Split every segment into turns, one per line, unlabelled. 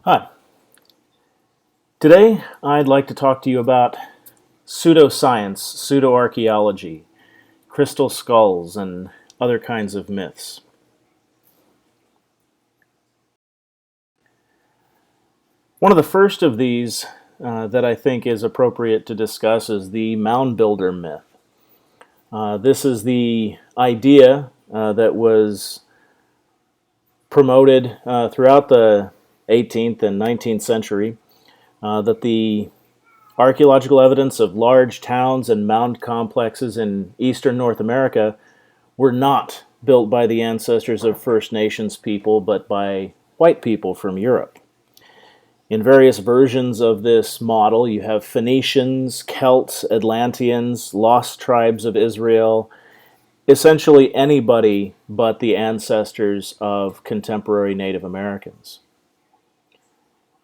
Hi. Today, I'd like to talk to you about pseudoscience, pseudoarchaeology, crystal skulls, and other kinds of myths. One of the first of these that I think is appropriate to discuss is the mound builder myth. This is the idea that was promoted throughout the 18th and 19th century that the archaeological evidence of large towns and mound complexes in eastern North America were not built by the ancestors of First Nations people, but by white people from Europe. In various versions of this model, you have Phoenicians, Celts, Atlanteans, lost tribes of Israel, essentially anybody but the ancestors of contemporary Native Americans.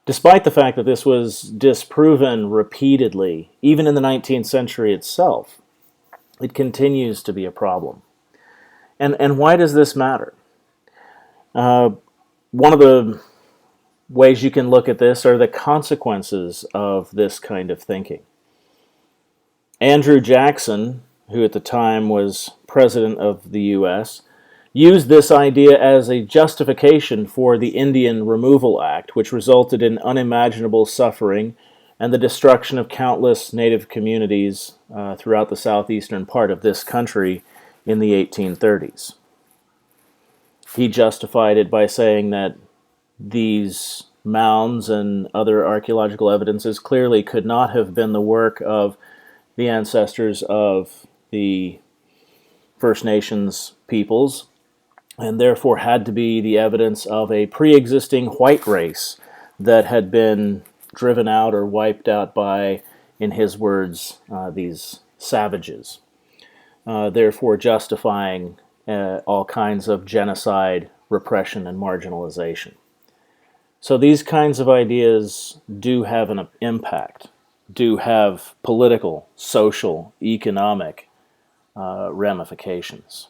Despite the fact that this was disproven repeatedly, even in the 19th century itself, it continues to be a problem. And why does this matter? One of the ways you can look at this are the consequences of this kind of thinking. Andrew Jackson, who at the time was president of the U.S., used this idea as a justification for the Indian Removal Act, which resulted in unimaginable suffering and the destruction of countless native communities throughout the southeastern part of this country in the 1830s. He justified it by saying that these mounds and other archaeological evidences clearly could not have been the work of the ancestors of the First Nations peoples, and therefore had to be the evidence of a pre-existing white race that had been driven out or wiped out by, in his words, these savages, therefore justifying all kinds of genocide, repression, and marginalization. So these kinds of ideas do have an impact, do have political, social, economic ramifications.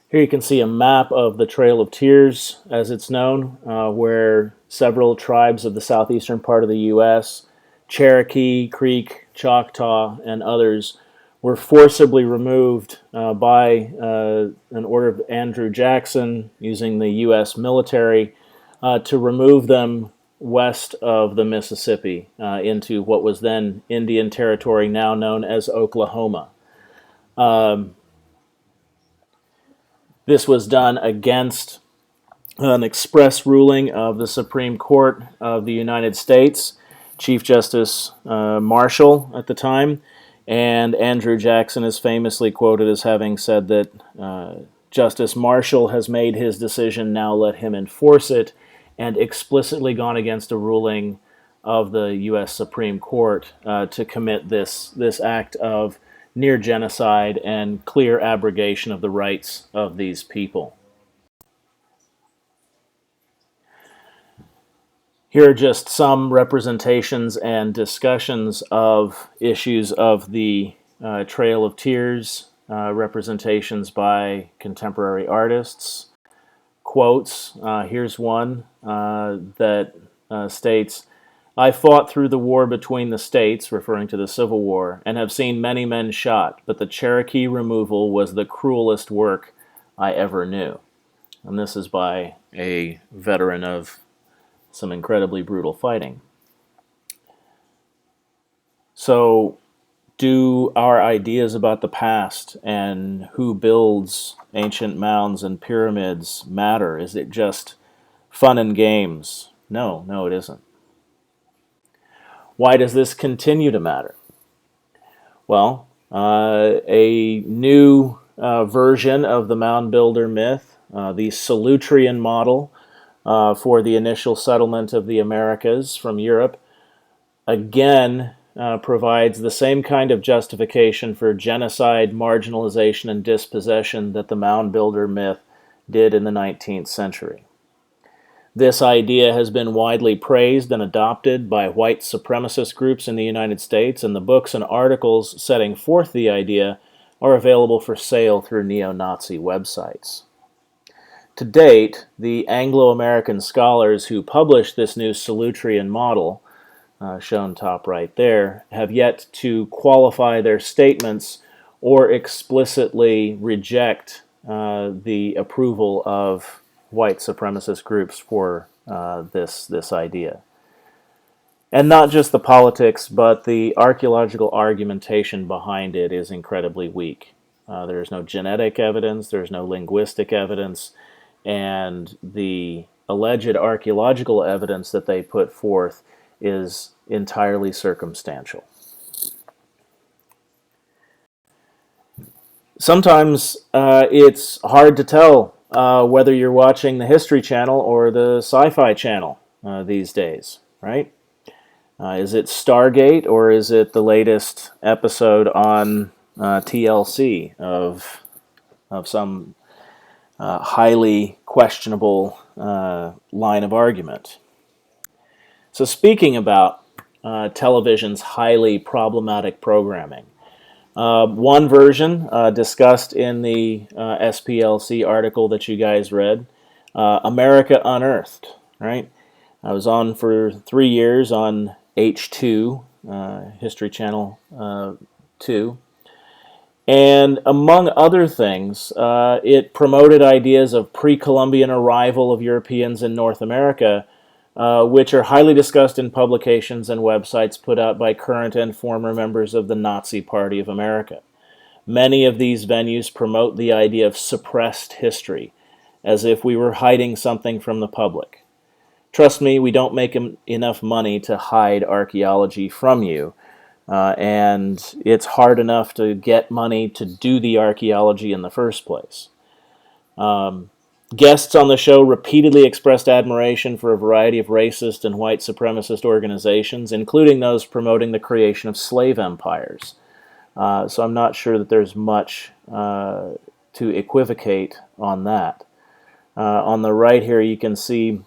Here you can see a map of the Trail of Tears, as it's known, where several tribes of the southeastern part of the U.S., Cherokee, Creek, Choctaw, and others, were forcibly removed by an order of Andrew Jackson using the U.S. military to remove them west of the Mississippi into what was then Indian Territory, now known as Oklahoma. This was done against an express ruling of the Supreme Court of the United States, Chief Justice Marshall at the time, and Andrew Jackson is famously quoted as having said that Justice Marshall has made his decision, now let him enforce it, and explicitly gone against a ruling of the U.S. Supreme Court to commit this act of near genocide and clear abrogation of the rights of these people. Here are just some representations and discussions of issues of the Trail of Tears, representations by contemporary artists. Quotes, here's one that states, "I fought through the war between the states," referring to the Civil War, "and have seen many men shot, but the Cherokee removal was the cruelest work I ever knew." And this is by a veteran of some incredibly brutal fighting. So, do our ideas about the past and who builds ancient mounds and pyramids matter? Is it just fun and games? No, it isn't. Why does this continue to matter? Well, a new version of the mound builder myth, the Solutrean model for the initial settlement of the Americas from Europe, again provides the same kind of justification for genocide, marginalization, and dispossession that the mound builder myth did in the 19th century. This idea has been widely praised and adopted by white supremacist groups in the United States, and the books and articles setting forth the idea are available for sale through neo-Nazi websites. to date, the Anglo-American scholars who published this new Solutrean model, shown top right there, have yet to qualify their statements or explicitly reject the approval of white supremacist groups for this idea. And not just the politics, but the archaeological argumentation behind it is incredibly weak. There's no genetic evidence, there's no linguistic evidence, and the alleged archaeological evidence that they put forth is entirely circumstantial. Sometimes it's hard to tell whether you're watching the History Channel or the Sci-Fi Channel these days, right? Is it Stargate, or is it the latest episode on TLC of some highly questionable line of argument? So speaking about television's highly problematic programming, one version discussed in the SPLC article that you guys read, America Unearthed, right? I was on for 3 years on H2, History Channel 2. And among other things, it promoted ideas of pre-Columbian arrival of Europeans in North America, which are highly discussed in publications and websites put out by current and former members of the Nazi Party of America. Many of these venues promote the idea of suppressed history, as if we were hiding something from the public. Trust me, we don't make enough money to hide archaeology from you, and it's hard enough to get money to do the archaeology in the first place. Guests on the show repeatedly expressed admiration for a variety of racist and white supremacist organizations, including those promoting the creation of slave empires. So I'm not sure that there's much to equivocate on that. On the right here you can see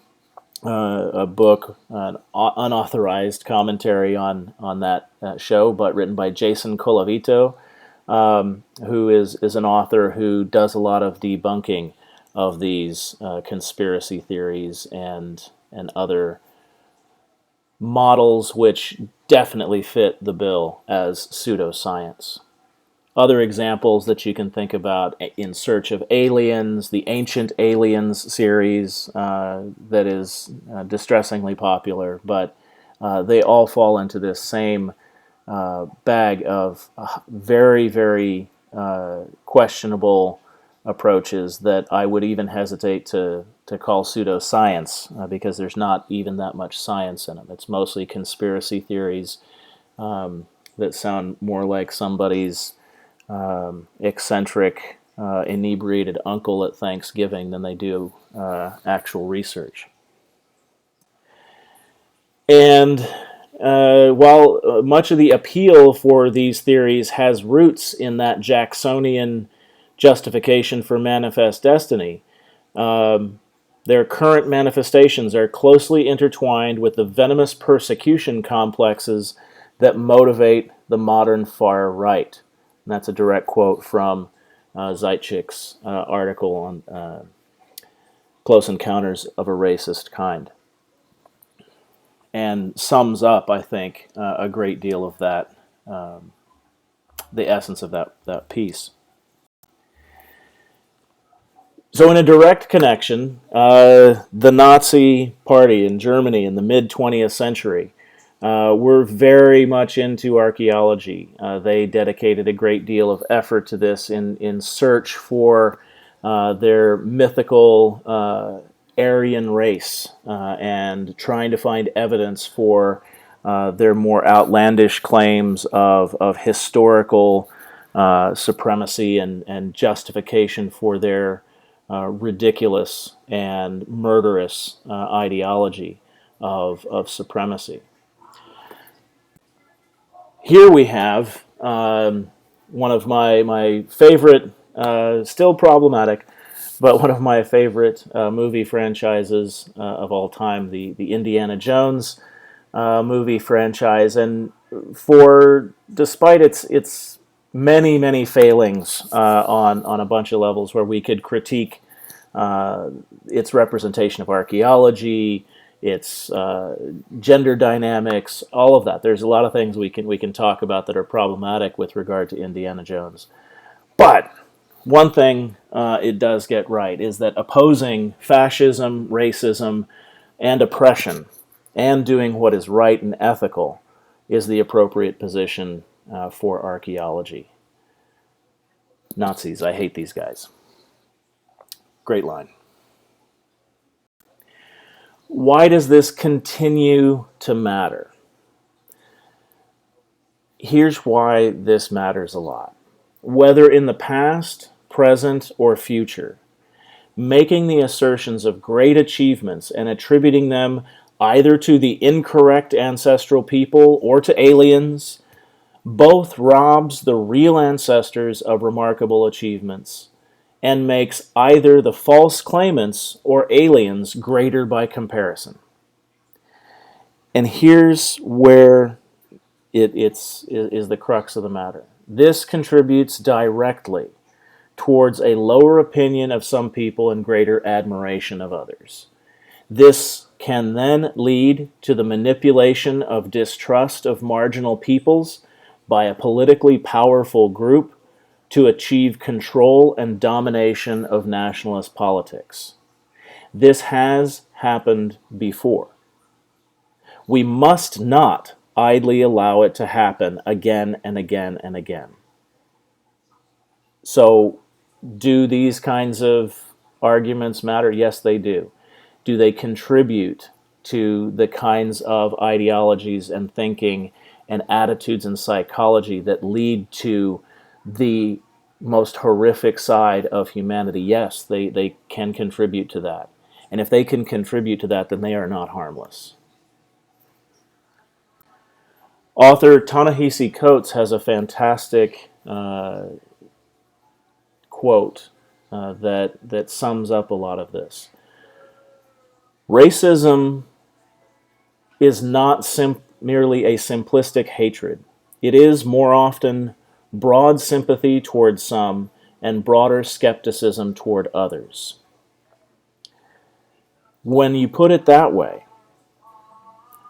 a book, an unauthorized commentary on that show, but written by Jason Colavito, who is an author who does a lot of debunking of these conspiracy theories and other models which definitely fit the bill as pseudoscience. Other examples that you can think about: In Search of Aliens, the Ancient Aliens series that is distressingly popular, but they all fall into this same bag of very, very questionable approaches that I would even hesitate to call pseudoscience, because there's not even that much science in them. It's mostly conspiracy theories that sound more like somebody's eccentric, inebriated uncle at Thanksgiving than they do actual research. And while much of the appeal for these theories has roots in that Jacksonian justification for manifest destiny, their current manifestations are closely intertwined with the venomous persecution complexes that motivate the modern far right. And that's a direct quote from Zeitchik's article on Close Encounters of a Racist Kind, and sums up, I think, a great deal of that, the essence of that piece. So in a direct connection, the Nazi Party in Germany in the mid-20th century were very much into archaeology. They dedicated a great deal of effort to this in search for their mythical Aryan race, and trying to find evidence for their more outlandish claims of historical supremacy and justification for their ridiculous and murderous ideology of supremacy. Here we have one of my favorite, still problematic, but one of my favorite movie franchises of all time, the Indiana Jones movie franchise. And despite its many failings on a bunch of levels where we could critique its representation of archaeology, its gender dynamics, all of that. There's a lot of things we can talk about that are problematic with regard to Indiana Jones. But one thing it does get right is that opposing fascism, racism, and oppression, and doing what is right and ethical, is the appropriate position for archaeology. Nazis, I hate these guys. Great line. Why does this continue to matter? Here's why this matters a lot. Whether in the past, present, or future, making the assertions of great achievements and attributing them either to the incorrect ancestral people or to aliens, both robs the real ancestors of remarkable achievements and makes either the false claimants or aliens greater by comparison. And here's where it is the crux of the matter. This contributes directly towards a lower opinion of some people and greater admiration of others. This can then lead to the manipulation of distrust of marginal peoples by a politically powerful group to achieve control and domination of nationalist politics. This has happened before. We must not idly allow it to happen again and again and again. So, do these kinds of arguments matter? Yes, they do. Do they contribute to the kinds of ideologies and thinking and attitudes and psychology that lead to the most horrific side of humanity? Yes, they can contribute to that. And if they can contribute to that, then they are not harmless. Author Ta-Nehisi Coates has a fantastic quote that sums up a lot of this. Racism is not merely a simplistic hatred. It is more often broad sympathy toward some and broader skepticism toward others. When you put it that way,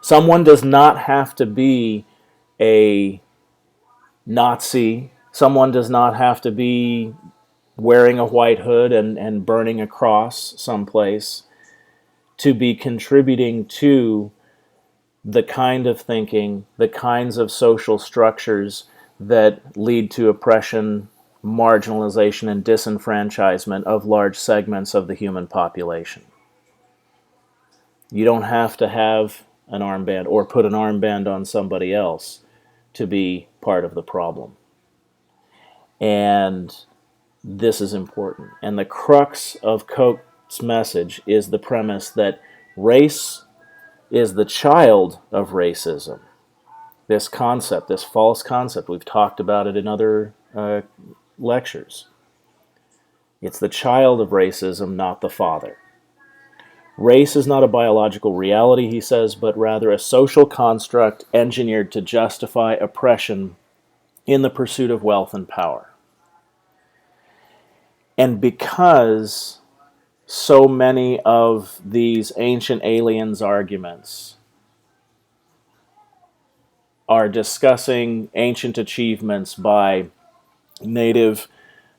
someone does not have to be a Nazi. Someone does not have to be wearing a white hood and burning a cross someplace to be contributing to the kind of thinking, the kinds of social structures that lead to oppression, marginalization, and disenfranchisement of large segments of the human population. You don't have to have an armband or put an armband on somebody else to be part of the problem. And this is important. And the crux of Coates' message is the premise that race is the child of racism. This concept, this false concept, we've talked about it in other lectures. It's the child of racism, not the father. Race is not a biological reality, he says, but rather a social construct engineered to justify oppression in the pursuit of wealth and power. And because so many of these ancient aliens arguments are discussing ancient achievements by native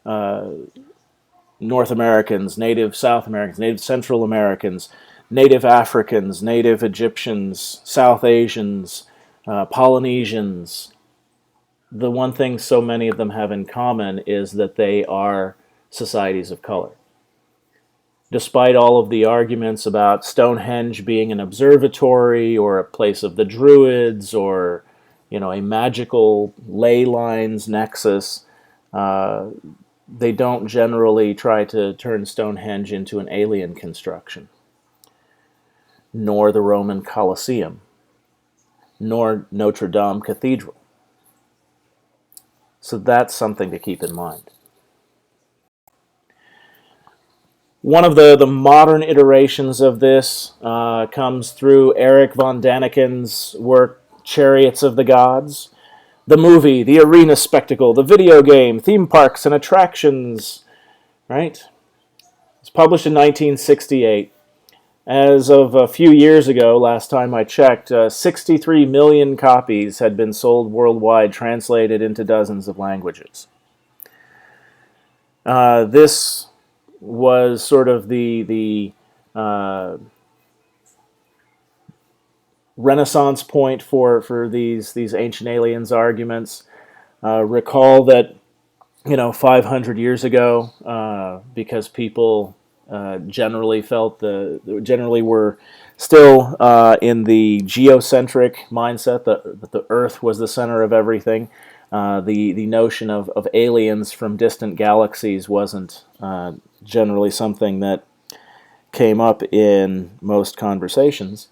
North Americans, native South Americans, native Central Americans, native Africans, native Egyptians, South Asians, Polynesians. The one thing so many of them have in common is that they are societies of color. Despite all of the arguments about Stonehenge being an observatory or a place of the Druids or, a magical ley lines nexus, they don't generally try to turn Stonehenge into an alien construction, nor the Roman Colosseum, nor Notre Dame Cathedral. So that's something to keep in mind. One of the modern iterations of this comes through Eric von Daniken's work, Chariots of the Gods. The movie, the arena spectacle, the video game, theme parks and attractions, right? It's published in 1968. As of a few years ago, last time I checked, 63 million copies had been sold worldwide, translated into dozens of languages. This was sort of the renaissance point for these ancient aliens arguments. Recall that 500 years ago, because people generally were still in the geocentric mindset that the Earth was the center of everything. The notion of aliens from distant galaxies wasn't generally something that came up in most conversations.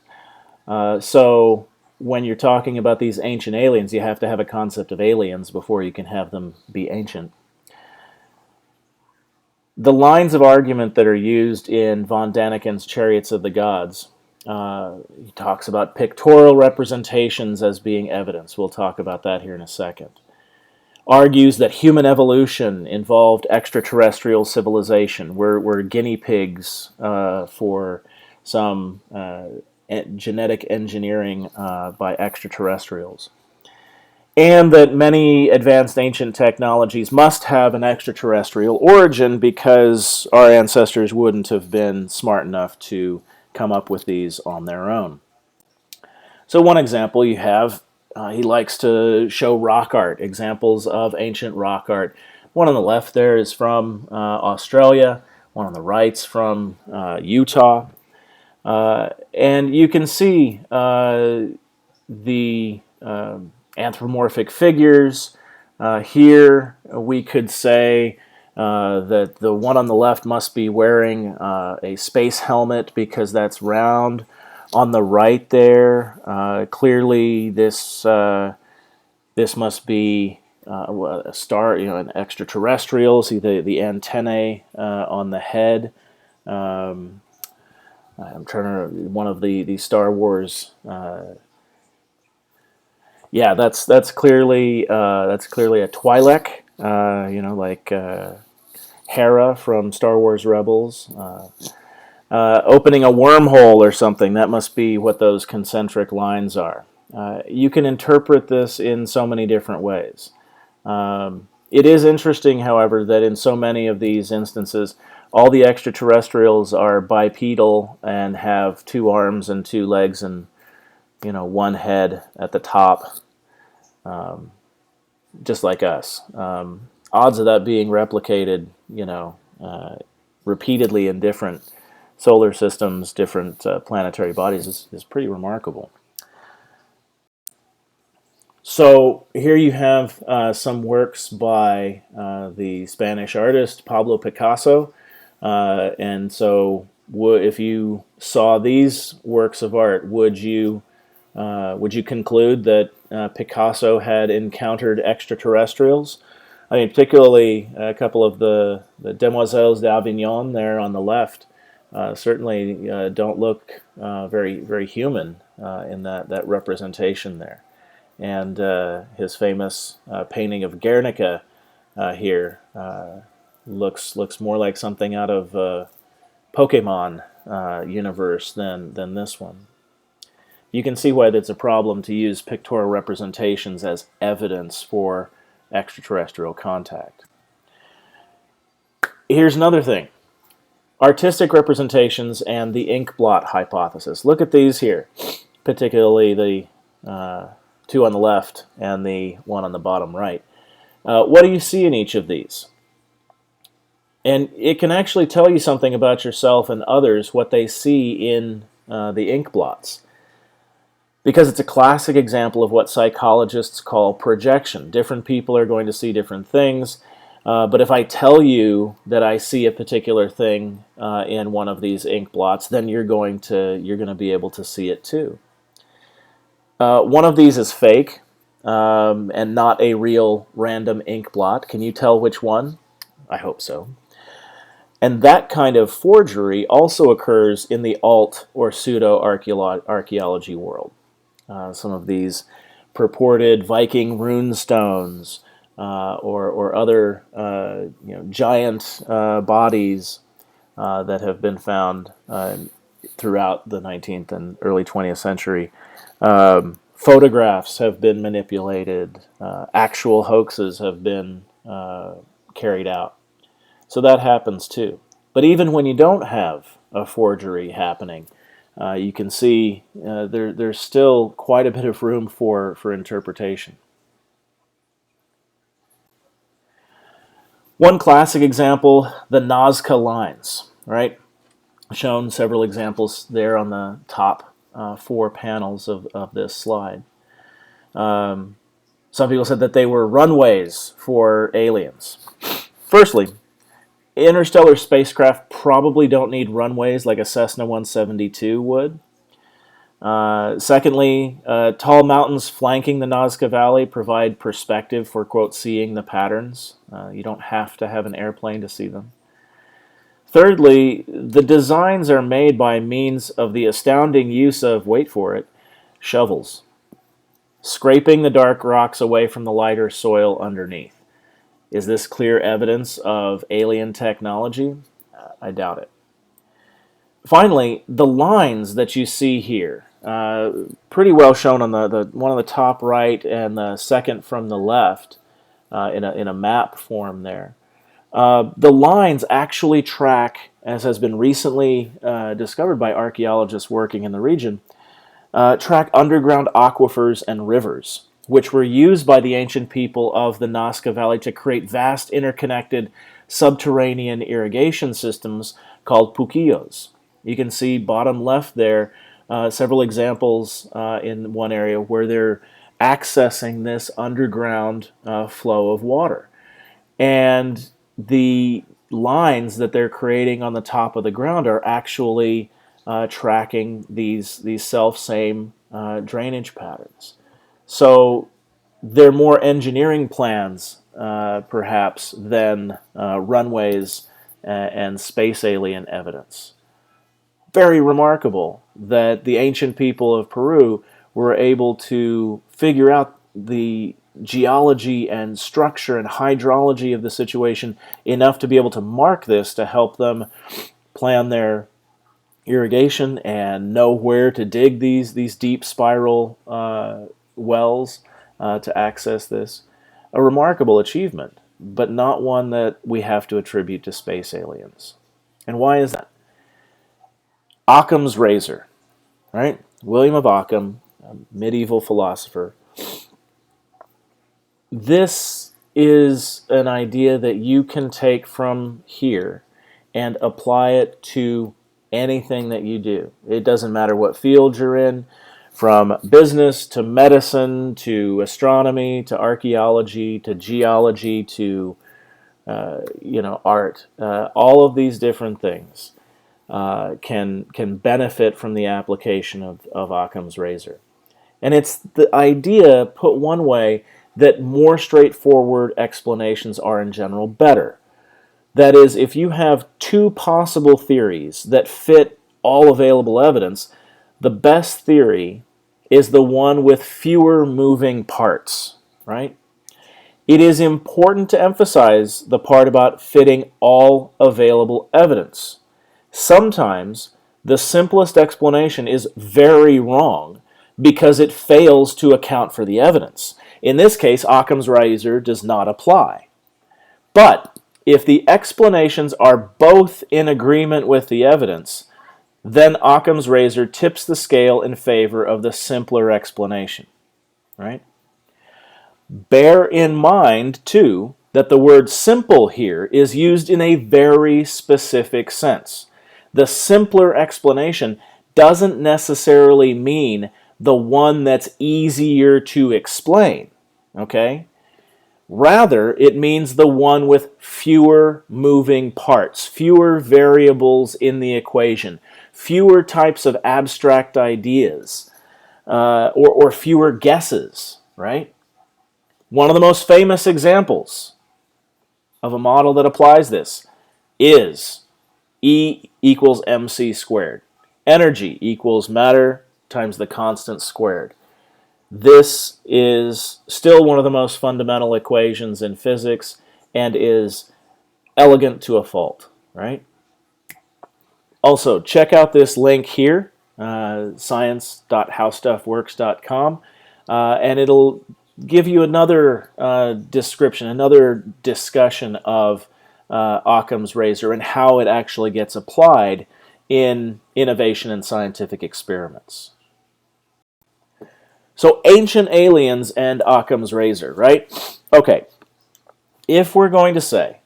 So when you're talking about these ancient aliens, you have to have a concept of aliens before you can have them be ancient. The lines of argument that are used in von Daniken's Chariots of the Gods, he talks about pictorial representations as being evidence. We'll talk about that here in a second. Argues that human evolution involved extraterrestrial civilization. We're guinea pigs for some genetic engineering by extraterrestrials. And that many advanced ancient technologies must have an extraterrestrial origin because our ancestors wouldn't have been smart enough to come up with these on their own. So one example you have, he likes to show rock art, examples of ancient rock art. One on the left there is from Australia, one on the right's from Utah. And you can see the anthropomorphic figures. Here we could say that the one on the left must be wearing a space helmet because that's round. On the right there, clearly this must be a star, an extraterrestrial. See the antennae on the head. I'm trying to one of the Star Wars. Yeah, that's clearly a Twi'lek, like Hera from Star Wars Rebels, opening a wormhole or something. That must be what those concentric lines are. You can interpret this in so many different ways. It is interesting, however, that in so many of these instances, all the extraterrestrials are bipedal and have 2 arms and 2 legs and one head at the top, just like us. Odds of that being replicated, repeatedly in different solar systems, different planetary bodies is pretty remarkable. So here you have some works by the Spanish artist Pablo Picasso, and so if you saw these works of art, would you conclude that Picasso had encountered extraterrestrials? I mean, particularly a couple of the Demoiselles d'Avignon there on the left certainly don't look very, very human in that representation there. And his famous painting of Guernica here looks more like something out of Pokemon universe than this one. You can see why it's a problem to use pictorial representations as evidence for extraterrestrial contact. Here's another thing. Artistic representations and the ink blot hypothesis. Look at these here, particularly the 2 on the left and the 1 on the bottom right. What do you see in each of these? And it can actually tell you something about yourself and others, what they see in the ink blots. Because it's a classic example of what psychologists call projection. Different people are going to see different things, but if I tell you that I see a particular thing in one of these ink blots, then you're going to be able to see it too. One of these is fake and not a real random ink blot. Can you tell which one? I hope so. And that kind of forgery also occurs in the alt or pseudo-archaeology world. Some of these purported Viking rune stones or other giant bodies that have been found throughout the 19th and early 20th century. Photographs have been manipulated. Actual hoaxes have been carried out. So that happens too. But even when you don't have a forgery happening, you can see there's still quite a bit of room for interpretation. One classic example, the Nazca lines, right? Shown several examples there on the top 4 panels of this slide. Some people said that they were runways for aliens. Firstly, interstellar spacecraft probably don't need runways like a Cessna 172 would. Secondly, tall mountains flanking the Nazca Valley provide perspective for, quote, seeing the patterns. You don't have to have an airplane to see them. Thirdly, the designs are made by means of the astounding use of, wait for it, shovels, scraping the dark rocks away from the lighter soil underneath. Is this clear evidence of alien technology? I doubt it. Finally, the lines that you see here, pretty well shown on the one on the top right and the second from the left in a map form there. The lines actually track, as has been recently discovered by archaeologists working in the region, track underground aquifers and rivers, which were used by the ancient people of the Nazca Valley to create vast interconnected subterranean irrigation systems called puquillos. You can see bottom left there several examples in one area where they're accessing this underground flow of water. And the lines that they're creating on the top of the ground are actually tracking these self-same drainage patterns. So they're more engineering plans, perhaps, than runways and space alien evidence. Very remarkable that the ancient people of Peru were able to figure out the geology and structure and hydrology of the situation enough to be able to mark this to help them plan their irrigation and know where to dig these deep spiral wells to access this. A remarkable achievement, but not one that we have to attribute to space aliens. And why is that? Occam's razor, right? William of Occam, a medieval philosopher. This is an idea that you can take from here and apply it to anything that you do. It doesn't matter what field you're in, from business to medicine to astronomy to archaeology to geology to art. All of these different things can benefit from the application of Occam's razor. And it's the idea, put one way, that more straightforward explanations are in general better. That is, if you have 2 possible theories that fit all available evidence, the best theory is the one with fewer moving parts, right? It is important to emphasize the part about fitting all available evidence. Sometimes the simplest explanation is very wrong because it fails to account for the evidence. In this case, Occam's razor does not apply. But if the explanations are both in agreement with the evidence, then Occam's razor tips the scale in favor of the simpler explanation, right? Bear in mind, too, that the word simple here is used in a very specific sense. The simpler explanation doesn't necessarily mean the one that's easier to explain, okay? Rather, it means the one with fewer moving parts, fewer variables in the equation, fewer types of abstract ideas, or fewer guesses, right? One of the most famous examples of a model that applies this is E equals mc squared. Energy equals matter times the constant squared. This is still one of the most fundamental equations in physics and is elegant to a fault, right? Also, check out this link here, science.howstuffworks.com, and it'll give you another description, another discussion of Occam's razor and how it actually gets applied in innovation and scientific experiments. So, ancient aliens and Occam's razor, right? Okay, if we're going to say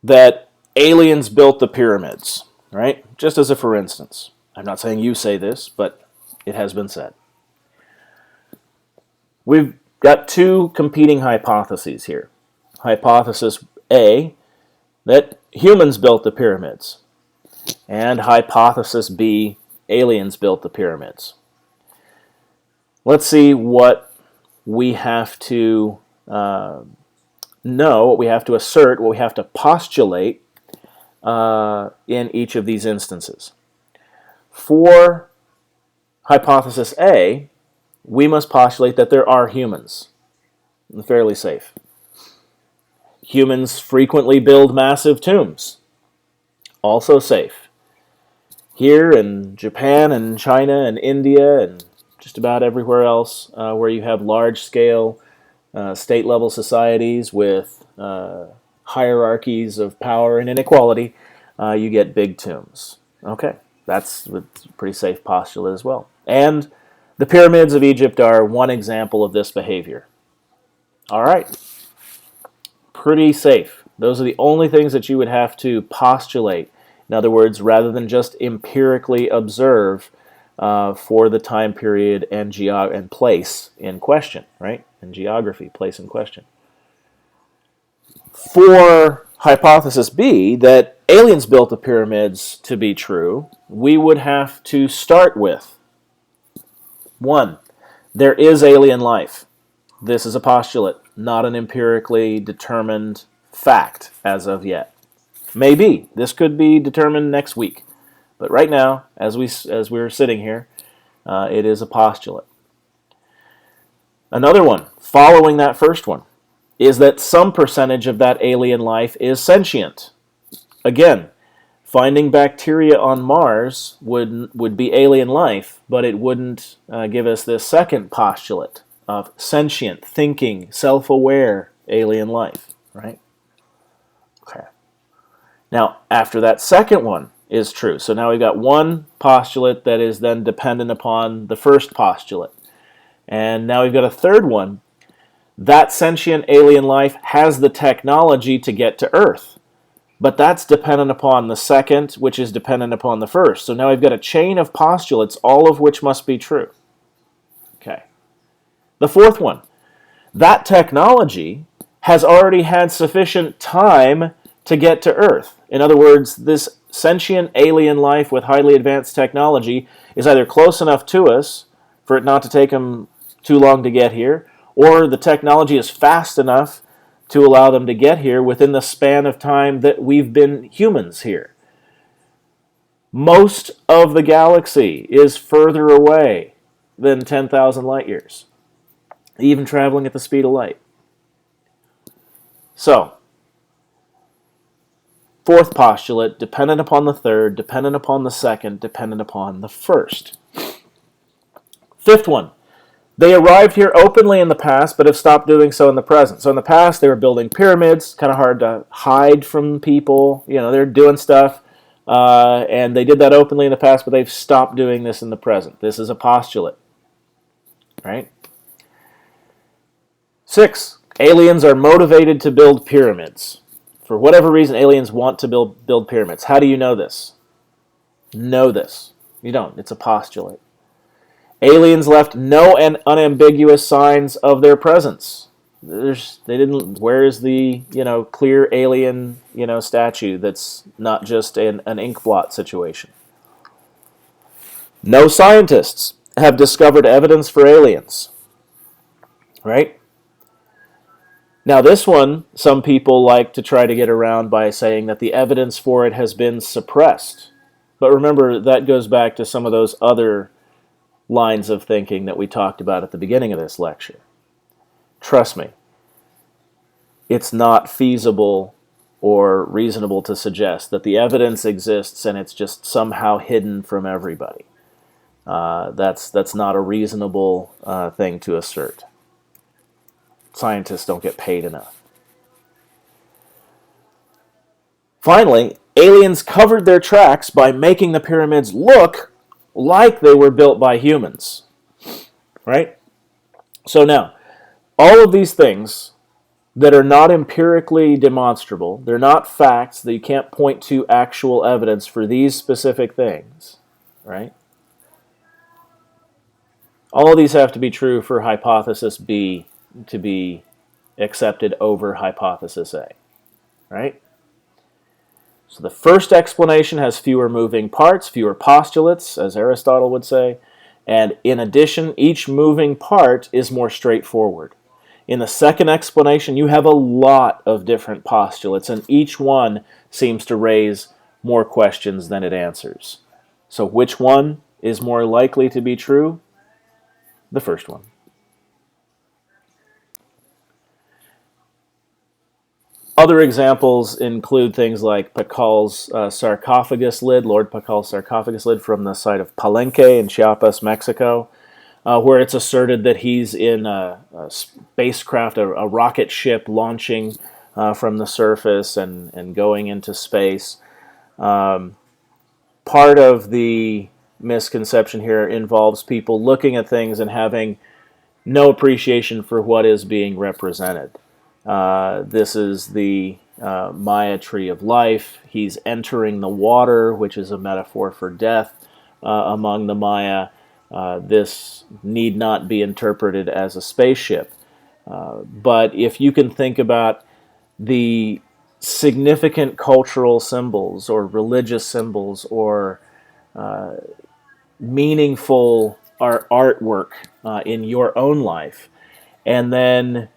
that aliens built the pyramids, right? Just as a for instance. I'm not saying you say this, but it has been said. We've got two competing hypotheses here. Hypothesis A, that humans built the pyramids, and hypothesis B, aliens built the pyramids. Let's see what we have to know, what we have to assert, what we have to postulate in each of these instances. For hypothesis A, we must postulate that there are humans. Fairly safe. Humans frequently build massive tombs. Also safe. Here in Japan and China and India and just about everywhere else where you have large-scale state-level societies with hierarchies of power and inequality, you get big tombs. Okay, that's a pretty safe postulate as well. And the pyramids of Egypt are one example of this behavior. All right, pretty safe. Those are the only things that you would have to postulate. In other words, rather than just empirically observe for the time period and place in question, right? And geography, place in question. For hypothesis B, that aliens built the pyramids to be true, we would have to start with 1. There is alien life. This is a postulate, not an empirically determined fact as of yet. Maybe. This could be determined next week. But right now, as we're sitting here, it is a postulate. Another one, following that first one, is that some percentage of that alien life is sentient. Again, finding bacteria on Mars would be alien life, but it wouldn't give us this second postulate of sentient, thinking, self-aware alien life, right? Okay. Now, after that second one is true, so now we've got one postulate that is then dependent upon the first postulate. And now we've got a third one. That sentient alien life has the technology to get to Earth. But that's dependent upon the second, which is dependent upon the first. So now we've got a chain of postulates, all of which must be true. Okay. The fourth one. That technology has already had sufficient time to get to Earth. In other words, this sentient alien life with highly advanced technology is either close enough to us for it not to take them too long to get here, or the technology is fast enough to allow them to get here within the span of time that we've been humans here. Most of the galaxy is further away than 10,000 light years, even traveling at the speed of light. So, fourth postulate, dependent upon the third, dependent upon the second, dependent upon the first. Fifth one. They arrived here openly in the past, but have stopped doing so in the present. So in the past, they were building pyramids, kind of hard to hide from people. You know, they're doing stuff, and they did that openly in the past, but they've stopped doing this in the present. This is a postulate, right? 6, aliens are motivated to build pyramids. For whatever reason, aliens want to build pyramids. How do you know this? Know this. You don't. It's a postulate. Aliens left no unambiguous signs of their presence. They didn't. Where is the clear alien statue that's not just an ink blot situation? No scientists have discovered evidence for aliens. Right? Now this one, some people like to try to get around by saying that the evidence for it has been suppressed. But remember, that goes back to some of those other lines of thinking that we talked about at the beginning of this lecture. Trust me, it's not feasible or reasonable to suggest that the evidence exists and it's just somehow hidden from everybody. That's not a reasonable thing to assert. Scientists don't get paid enough. Finally, aliens covered their tracks by making the pyramids look like they were built by humans. Right? So now, all of these things that are not empirically demonstrable, they're not facts, that you can't point to actual evidence for these specific things, right? All of these have to be true for hypothesis B to be accepted over hypothesis A, right? So the first explanation has fewer moving parts, fewer postulates, as Aristotle would say, and in addition, each moving part is more straightforward. In the second explanation, you have a lot of different postulates, and each one seems to raise more questions than it answers. So which one is more likely to be true? The first one. Other examples include things like Pakal's sarcophagus lid, Lord Pakal's sarcophagus lid from the site of Palenque in Chiapas, Mexico, where it's asserted that he's in a spacecraft, a rocket ship launching from the surface and going into space. Part of the misconception here involves people looking at things and having no appreciation for what is being represented. This is the Maya tree of life. He's entering the water, which is a metaphor for death among the Maya. This need not be interpreted as a spaceship. But if you can think about the significant cultural symbols or religious symbols or meaningful artwork in your own life, and then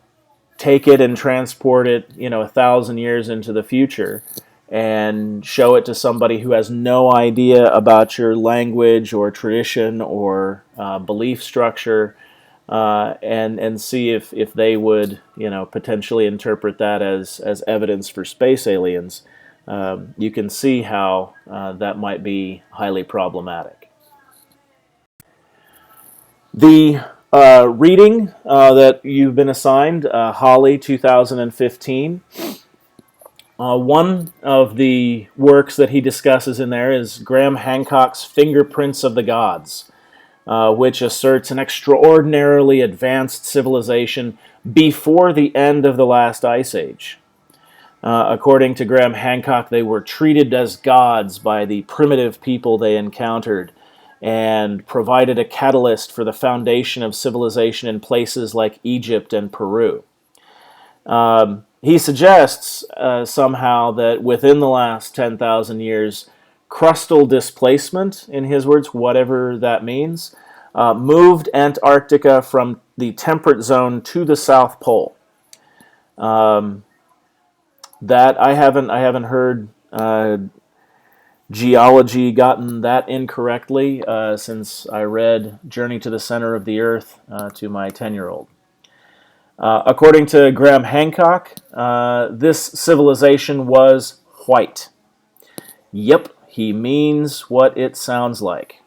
take it and transport it, 1,000 years into the future and show it to somebody who has no idea about your language or tradition or belief structure, and see if they would, potentially interpret that as evidence for space aliens. You can see how that might be highly problematic. The reading that you've been assigned, Holly 2015. One of the works that he discusses in there is Graham Hancock's Fingerprints of the Gods, which asserts an extraordinarily advanced civilization before the end of the last ice age. According to Graham Hancock, they were treated as gods by the primitive people they encountered, and provided a catalyst for the foundation of civilization in places like Egypt and Peru. He suggests somehow that within the last 10,000 years, crustal displacement, in his words, whatever that means, moved Antarctica from the temperate zone to the South Pole. That I haven't heard geology gotten that incorrectly since I read Journey to the Center of the Earth to my 10-year-old. According to Graham Hancock, this civilization was white. Yep, he means what it sounds like.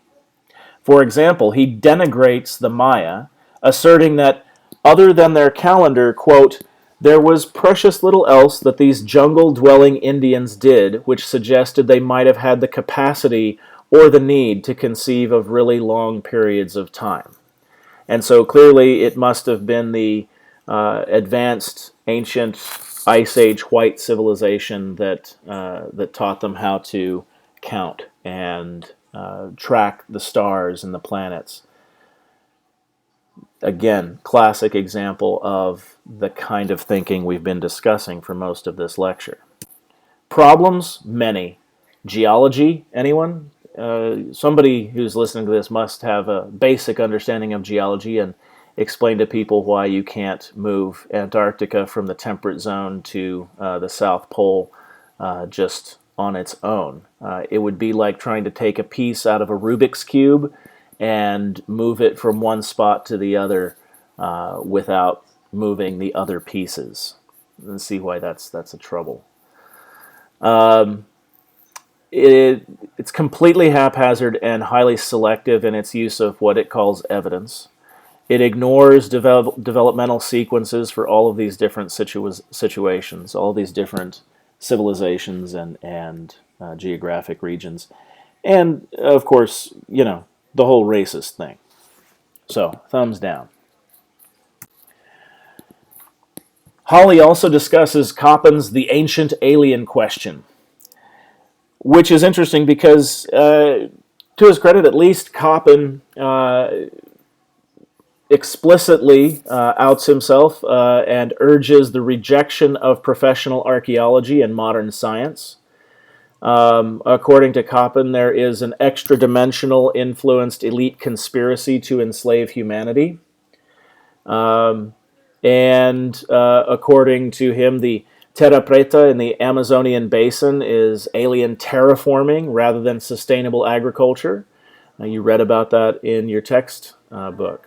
For example, he denigrates the Maya, asserting that other than their calendar, quote, there was precious little else that these jungle-dwelling Indians did which suggested they might have had the capacity or the need to conceive of really long periods of time. And so clearly it must have been the advanced, ancient, Ice Age white civilization that taught them how to count and track the stars and the planets. Again, classic example of the kind of thinking we've been discussing for most of this lecture. Problems? Many. Geology? Anyone? Somebody who's listening to this must have a basic understanding of geology and explain to people why you can't move Antarctica from the temperate zone to the South Pole just on its own. It would be like trying to take a piece out of a Rubik's Cube and move it from one spot to the other without moving the other pieces. And see why that's a trouble. Um, it's completely haphazard and highly selective in its use of what it calls evidence. It ignores developmental sequences for all of these different situations, all these different civilizations and geographic regions, and of course, the whole racist thing. So, thumbs down. Hawley also discusses Coppen's The Ancient Alien Question, which is interesting because, to his credit at least, Coppen explicitly outs himself and urges the rejection of professional archaeology and modern science. According to Coppen, there is an extra-dimensional influenced elite conspiracy to enslave humanity. And according to him, the Terra Preta in the Amazonian basin is alien terraforming rather than sustainable agriculture. You read about that in your text book.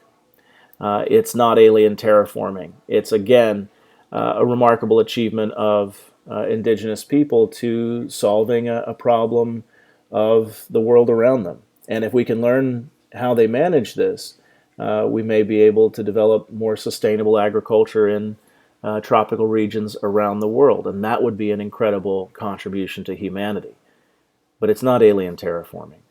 It's not alien terraforming. It's, again, a remarkable achievement of indigenous people to solving a problem of the world around them. And if we can learn how they manage this, we may be able to develop more sustainable agriculture in tropical regions around the world. And that would be an incredible contribution to humanity. But it's not alien terraforming.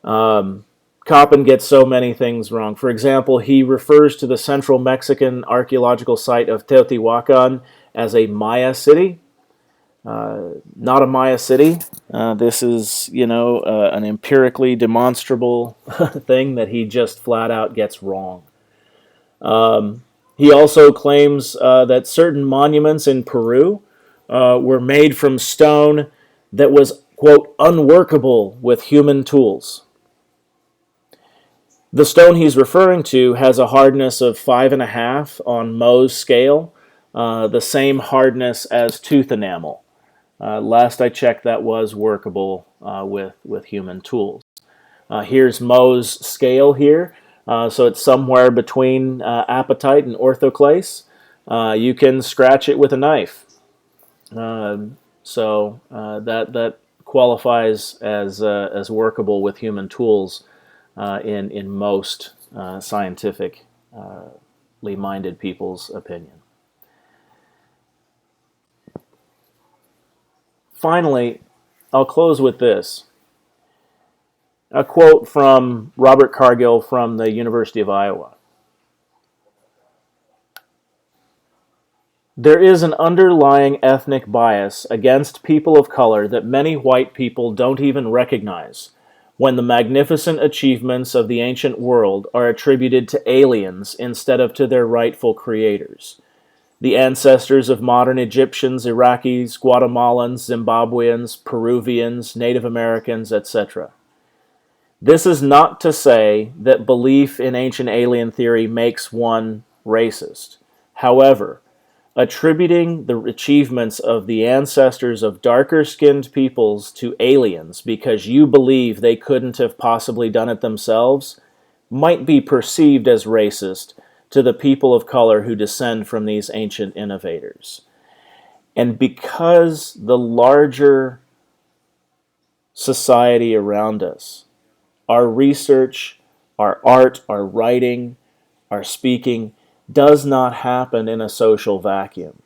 Coppen gets so many things wrong. For example, he refers to the central Mexican archaeological site of Teotihuacan as a Maya city. Not a Maya city. This is, an empirically demonstrable thing that he just flat out gets wrong. He also claims that certain monuments in Peru were made from stone that was, quote, unworkable with human tools. The stone he's referring to has a hardness of 5.5 on Mohs scale, the same hardness as tooth enamel. Last I checked, that was workable with human tools. Here's Mohs scale here, so it's somewhere between apatite and orthoclase. You can scratch it with a knife, so that qualifies as workable with human tools. In most scientifically minded people's opinion. Finally, I'll close with this. A quote from Robert Cargill from the University of Iowa. There is an underlying ethnic bias against people of color that many white people don't even recognize when the magnificent achievements of the ancient world are attributed to aliens instead of to their rightful creators, the ancestors of modern Egyptians, Iraqis, Guatemalans, Zimbabweans, Peruvians, Native Americans, etc. This is not to say that belief in ancient alien theory makes one racist. However, attributing the achievements of the ancestors of darker-skinned peoples to aliens because you believe they couldn't have possibly done it themselves might be perceived as racist to the people of color who descend from these ancient innovators. And because the larger society around us, our research, our art, our writing, our speaking, does not happen in a social vacuum.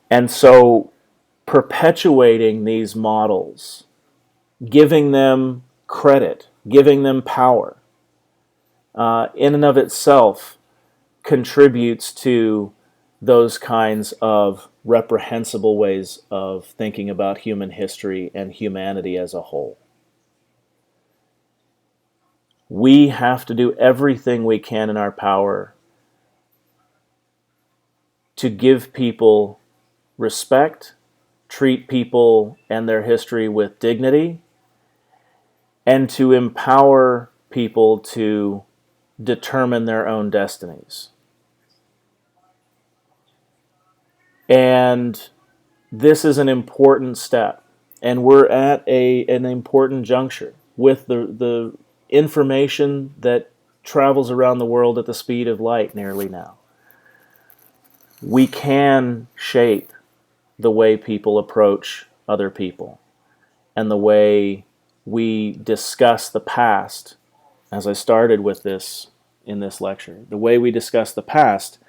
And so perpetuating these models, giving them credit, giving them power, in and of itself contributes to those kinds of reprehensible ways of thinking about human history and humanity as a whole. We have to do everything we can in our power to give people respect, treat people and their history with dignity, and to empower people to determine their own destinies. And this is an important step, and we're at an important juncture with the information that travels around the world at the speed of light nearly now. We can shape the way people approach other people and the way we discuss the past, as I started with this in this lecture. The way we discuss the past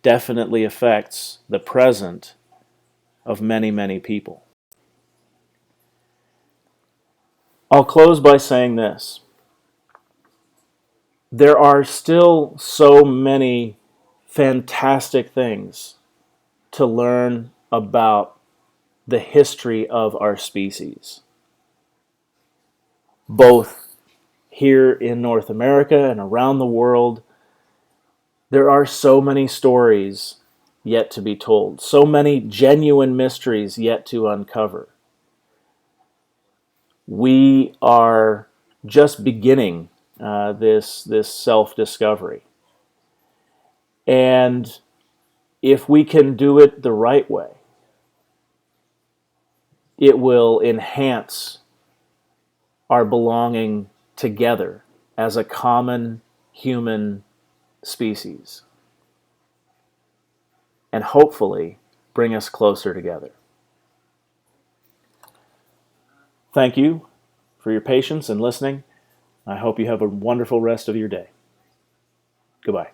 definitely affects the present of many, many people. I'll close by saying this. There are still so many fantastic things to learn about the history of our species, both here in North America and around the world. There are so many stories yet to be told, so many genuine mysteries yet to uncover. We are just beginning this self-discovery. And if we can do it the right way, it will enhance our belonging together as a common human species, and hopefully bring us closer together. Thank you for your patience and listening. I hope you have a wonderful rest of your day. Goodbye.